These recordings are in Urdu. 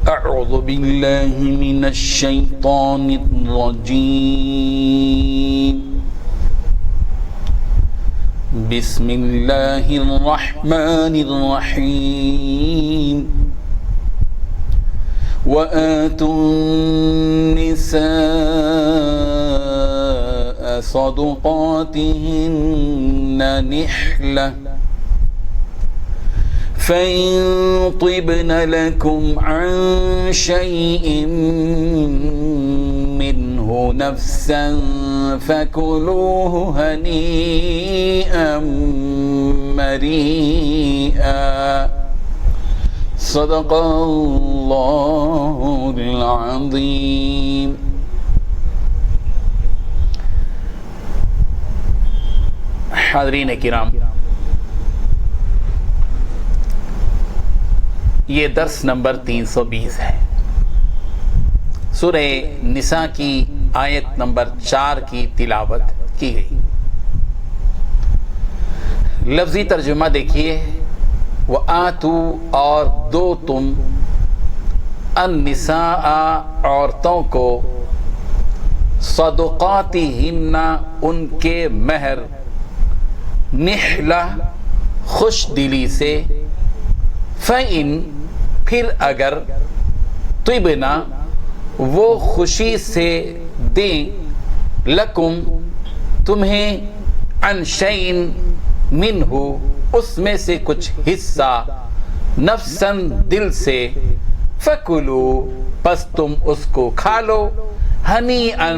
أعوذ بالله من الشيطان الرجيم بسم الله الرحمن الرحيم وآتوا النساء صدقاتهن نحلة فإن طبن لكم عن شيء منه نفسا فكلوه هنيئا مريئا صدق اللہ العظیم۔ حاضرین کرام، یہ درس نمبر 320 ہے۔ سورہ نساء کی آیت نمبر 4 کی تلاوت کی گئی۔ لفظی ترجمہ دیکھیے، وَآتُوا اور دو تم النساء عورتوں کو صدقاتہن ان کے مہر نحلہ خوش دلی سے فَإِن پھر اگر طِبْنَا وہ خوشی سے دیں لکم تمہیں عن شیء منہ اس میں سے کچھ حصہ نفساً دل سے فکلو پس تم اس کو کھا لو ہنیئا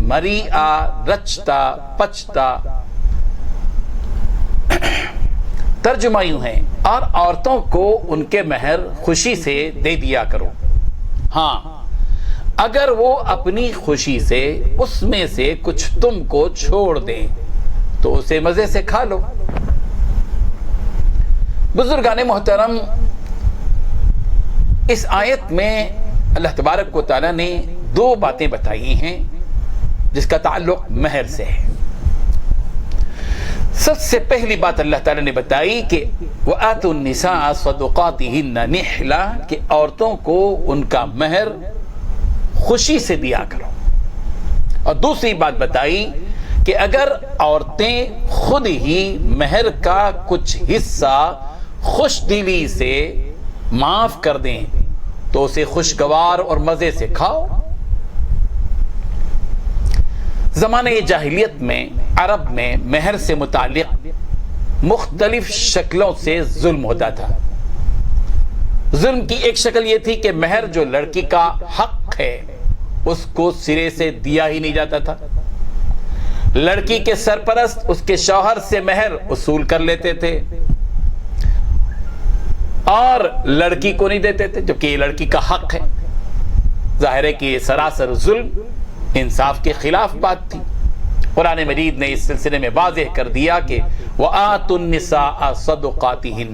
مریئا رچتا پچتا۔ ترجمہ یوں ہے، اور عورتوں کو ان کے مہر خوشی سے دے دیا کرو، ہاں اگر وہ اپنی خوشی سے اس میں سے کچھ تم کو چھوڑ دیں تو اسے مزے سے کھا لو۔ بزرگان محترم، اس آیت میں اللہ تبارک و تعالیٰ نے دو باتیں بتائی ہیں جس کا تعلق مہر سے ہے۔ سب سے پہلی بات اللہ تعالیٰ نے بتائی کہ وَآتُوا النِّسَاءَ صَدُقَاتِهِنَّ نِحْلَةً کہ عورتوں کو ان کا مہر خوشی سے دیا کرو، اور دوسری بات بتائی کہ اگر عورتیں خود ہی مہر کا کچھ حصہ خوش دلی سے معاف کر دیں تو اسے خوشگوار اور مزے سے کھاؤ۔ زمانہ جاہلیت میں عرب میں مہر سے متعلق مختلف شکلوں سے ظلم ہوتا تھا۔ ظلم کی ایک شکل یہ تھی کہ مہر جو لڑکی کا حق ہے اس کو سرے سے دیا ہی نہیں جاتا تھا۔ لڑکی کے سرپرست اس کے شوہر سے مہر وصول کر لیتے تھے اور لڑکی کو نہیں دیتے تھے، جبکہ یہ لڑکی کا حق ہے۔ ظاہر ہے کہ یہ سراسر ظلم، انصاف کے خلاف بات تھی۔ قرآن مجید نے اس سلسلے میں واضح کر دیا کہ وَآتُوا النِّسَاءَ صَدُقَاتِهِنَّ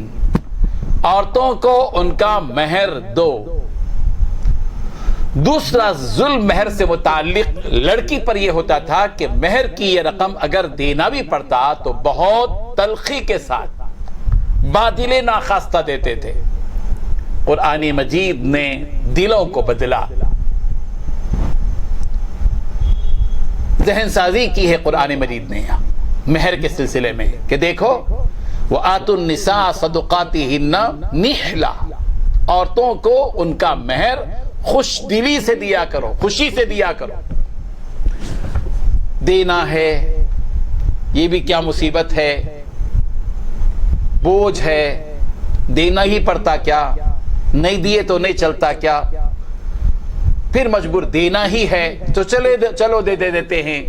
عورتوں کو ان کا مہر دو۔ دوسرا ظلم مہر سے متعلق لڑکی پر یہ ہوتا تھا کہ مہر کی یہ رقم اگر دینا بھی پڑتا تو بہت تلخی کے ساتھ باطل ناخواستہ دیتے تھے۔ قرآن مجید نے دلوں کو بدلا، ذہن سازی کی ہے قرآن مجید نے یہاں مہر کے سلسلے میں کہ دیکھو وَآتُوا النِّسَاءَ صَدُقَاتِهِنَّ نِحْلَةً عورتوں کو ان کا مہر خوش دلی سے دیا کرو، خوشی سے دیا کرو۔ دینا ہے یہ بھی کیا مصیبت ہے، بوجھ ہے، دینا ہی پڑتا کیا، نہیں دیے تو نہیں چلتا کیا، پھر مجبور دینا ہی ہے تو چلو دے دیتے ہیں۔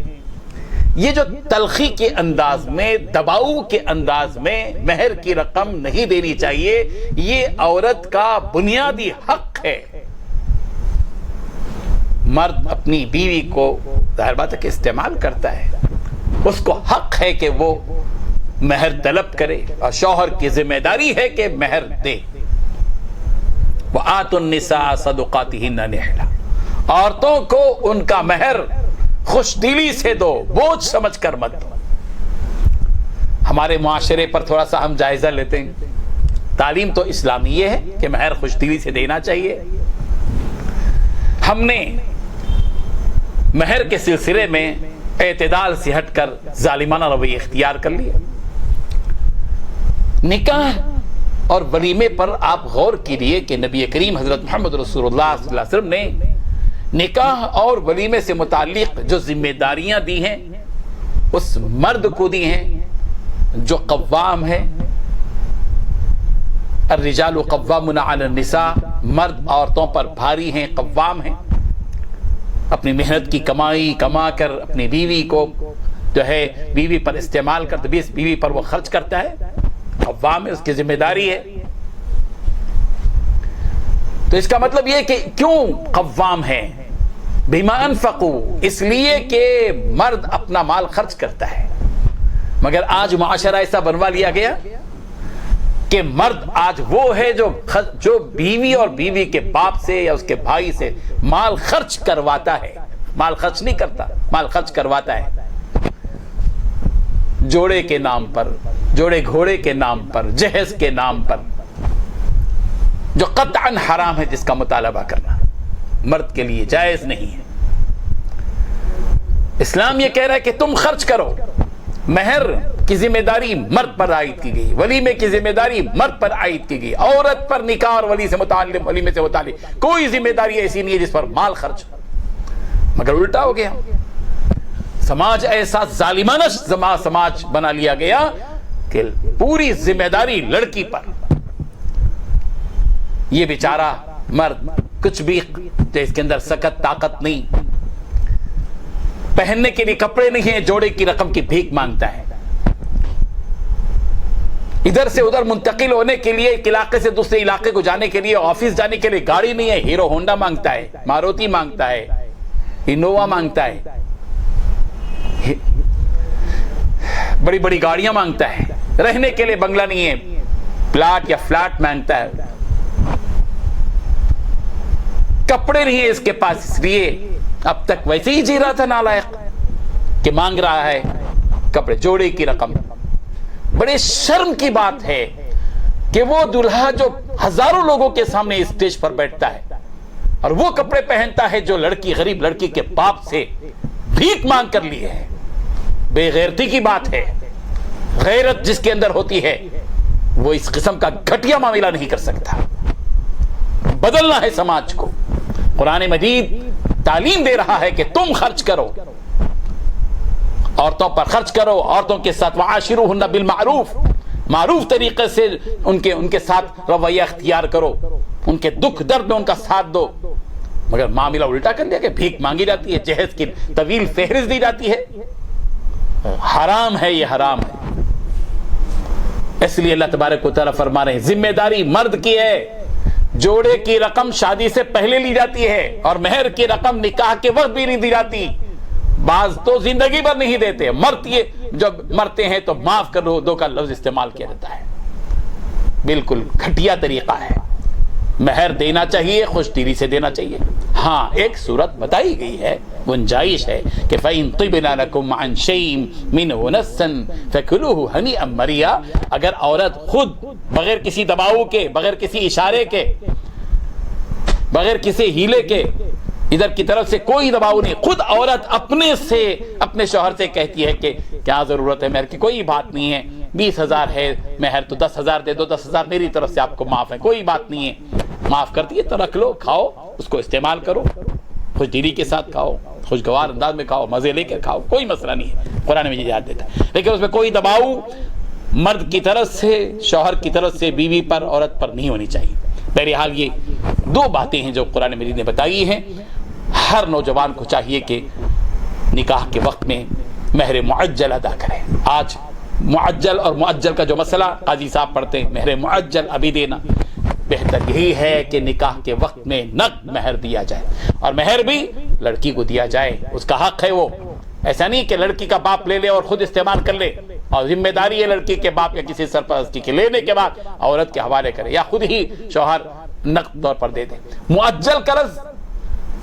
یہ جو تلخی کے انداز میں، دباؤ کے انداز میں مہر کی رقم نہیں دینی چاہیے، یہ عورت کا بنیادی حق ہے۔ مرد اپنی بیوی کو ظاہر بات ہے کہ استعمال کرتا ہے، اس کو حق ہے کہ وہ مہر طلب کرے، اور شوہر کی ذمہ داری ہے کہ مہر دے۔ وَآتُوا النِّسَاءَ صَدُقَاتِهِنَّ نِحْلَةً عورتوں کو ان کا مہر خوش دلی سے دو، بوجھ سمجھ کر مت دو۔ ہمارے معاشرے پر تھوڑا سا ہم جائزہ لیتے ہیں، تعلیم تو اسلامی یہ ہے کہ مہر خوش دلی سے دینا چاہیے، ہم نے مہر کے سلسلے میں اعتدال سے ہٹ کر ظالمانہ رویہ اختیار کر لیا. نکاح اور ولیمے پر آپ غور کیجئے کہ نبی کریم حضرت محمد رسول اللہ صلی اللہ علیہ وسلم نے نکاح اور ولیمے سے متعلق جو ذمہ داریاں دی ہیں اس مرد کو دی ہیں جو قوام ہے. الرجال قوامون علی النساء، مرد عورتوں پر بھاری ہیں، قوام ہیں، اپنی محنت کی کمائی کما کر اپنی بیوی کو جو ہے بیوی پر استعمال کرتا، بیوی پر وہ خرچ کرتا ہے، قوام ہے، اس کی ذمہ داری ہے. تو اس کا مطلب یہ کہ کیوں قوام ہے؟ بما انفقوا، اس لیے کہ مرد اپنا مال خرچ کرتا ہے. مگر آج معاشرہ ایسا بنوا لیا گیا کہ مرد آج وہ ہے جو بیوی اور بیوی کے باپ سے یا اس کے بھائی سے مال خرچ کرواتا ہے. مال خرچ نہیں کرتا، مال خرچ کرواتا ہے. جوڑے کے نام پر، جوڑے گھوڑے کے نام پر، جہیز کے نام پر، جو قطعاً حرام ہے، جس کا مطالبہ کرنا مرد کے لیے جائز نہیں ہے. اسلام یہ کہہ رہا ہے کہ تم خرچ کرو. مہر کی ذمہ داری مرد پر عائد کی گئی، ولیمے کی ذمہ داری مرد پر عائد کی گئی. عورت پر نکاح اور ولیمے سے متعلق کوئی ذمہ داری ایسی نہیں ہے جس پر مال خرچ. مگر الٹا ہو گیا، سماج ایسا ظالمانہ سماج بنا لیا گیا کہ پوری ذمہ داری لڑکی پر. یہ بیچارہ مرد کچھ بھی اس کے اندر سکت طاقت نہیں، پہننے کے لیے کپڑے نہیں ہیں، جوڑے کی رقم کی بھیک مانگتا ہے. ادھر سے ادھر منتقل ہونے کے لیے، ایک علاقے سے دوسرے علاقے کو جانے کے لیے، آفس جانے کے لیے گاڑی نہیں ہے، ہیرو ہونڈا مانگتا ہے، ماروتی مانگتا ہے، انووا مانگتا ہے، بڑی بڑی گاڑیاں مانگتا ہے. رہنے کے لیے بنگلہ نہیں ہے، پلاٹ یا فلیٹ مانگتا ہے. کپڑے نہیں ہے اس کے پاس، اس لیے اب تک ویسے ہی جی رہا تھا نالائق کہ مانگ رہا ہے کپڑے، جوڑے کی رقم. بڑے شرم کی بات ہے کہ وہ دلہا جو ہزاروں لوگوں کے سامنے اسٹیج پر بیٹھتا ہے اور وہ کپڑے پہنتا ہے جو لڑکی، غریب لڑکی کے باپ سے بھیک مانگ کر لی ہے. بے غیرتی کی بات ہے. غیرت جس کے اندر ہوتی ہے وہ اس قسم کا گھٹیا معاملہ نہیں کر سکتا. بدلنا ہے سماج کو. قرآن مجید تعلیم دے رہا ہے کہ تم خرچ کرو، عورتوں پر خرچ کرو، عورتوں کے ساتھ وعاشروہن بالمعروف، معروف طریقے سے ان کے ساتھ رویہ اختیار کرو، ان کے دکھ درد میں ان کا ساتھ دو. مگر معاملہ الٹا کر دیا کہ بھیک مانگی جاتی ہے، جہیز کی طویل فہرست دی جاتی ہے. حرام ہے، یہ حرام ہے. اس لیے اللہ تبارک و تعالیٰ فرما رہے ہیں ذمہ داری مرد کی ہے. جوڑے کی رقم شادی سے پہلے لی جاتی ہے اور مہر کی رقم نکاح کے وقت بھی نہیں دی جاتی. بعض تو زندگی بھر نہیں دیتے. جب مرتے ہیں تو معاف کر دو کا لفظ استعمال کیا جاتا ہے. بالکل گھٹیا طریقہ ہے. مہر دینا چاہیے، خوش دلی سے دینا چاہیے. ہاں ایک صورت بتائی گئی ہے، گنجائش ہے کہ فَإِن طِبْنَ لَكُمْ عَنْ شَيْءٍ مِّنْهُ نَفْسًا فَكُلُوهُ هَنِيئًا مَرِيئًا. اگر عورت خود بغیر کسی دباؤ کے، بغیر کسی اشارے کے، بغیر کسی ہیلے کے، ادھر کی طرف سے کوئی دباؤ نہیں، خود عورت اپنے سے اپنے شوہر سے کہتی ہے کہ کیا ضرورت ہے مہر کی، کوئی بات نہیں ہے، 20,000 ہے مہر تو 10,000 دے دو، 10,000 میری طرف سے آپ کو معاف ہے، کوئی بات نہیں ہے، معاف کرتی ہے تو رکھ لو، کھاؤ، اس کو استعمال کرو، خوش دلی کے ساتھ کھاؤ، خوشگوار انداز میں کھاؤ، مزے لے کر کھاؤ، کوئی مسئلہ نہیں ہے. قرآن میں یاد دیتا ہے. لیکن اس میں کوئی دباؤ مرد کی طرف سے، شوہر کی طرف سے بیوی پر، عورت پر نہیں ہونی چاہیے. بہرحال یہ دو باتیں ہیں جو قرآن مجید نے بتائی ہیں. ہر نوجوان کو چاہیے کہ نکاح کے وقت میں مہر معجل ادا کرے. آج معجل اور معجل کا جو مسئلہ قاضی صاحب پڑھتے ہیں، مہر معجل ابھی دینا، بہتر یہی ہے کہ نکاح کے وقت میں نقد مہر دیا جائے اور مہر بھی لڑکی کو دیا جائے، اس کا حق ہے. وہ ایسا نہیں کہ لڑکی کا باپ لے لے اور خود استعمال کر لے، اور ذمہ داری ہے لڑکی کے باپ یا کسی سرپرستی کے لینے کے بعد عورت کے حوالے کرے یا خود ہی شوہر نقد طور پر دے دے. معجل قرض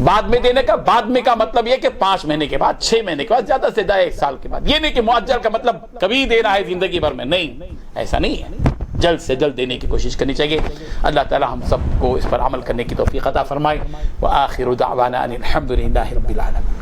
بعد میں دینے کا، بعد میں کا مطلب یہ کہ 5 مہینے کے بعد، 6 مہینے کے بعد، زیادہ سے زیادہ 1 سال کے بعد. یہ نہیں کہ معجل کا مطلب کبھی دینا ہے زندگی بھر میں، نہیں، ایسا نہیں ہے. جلد سے جلد دینے کی کوشش کرنی چاہیے. اللہ تعالی ہم سب کو اس پر عمل کرنے کی توفیق عطا فرمائے. وآخر دعوانا ان الحمد للہ رب العالمین.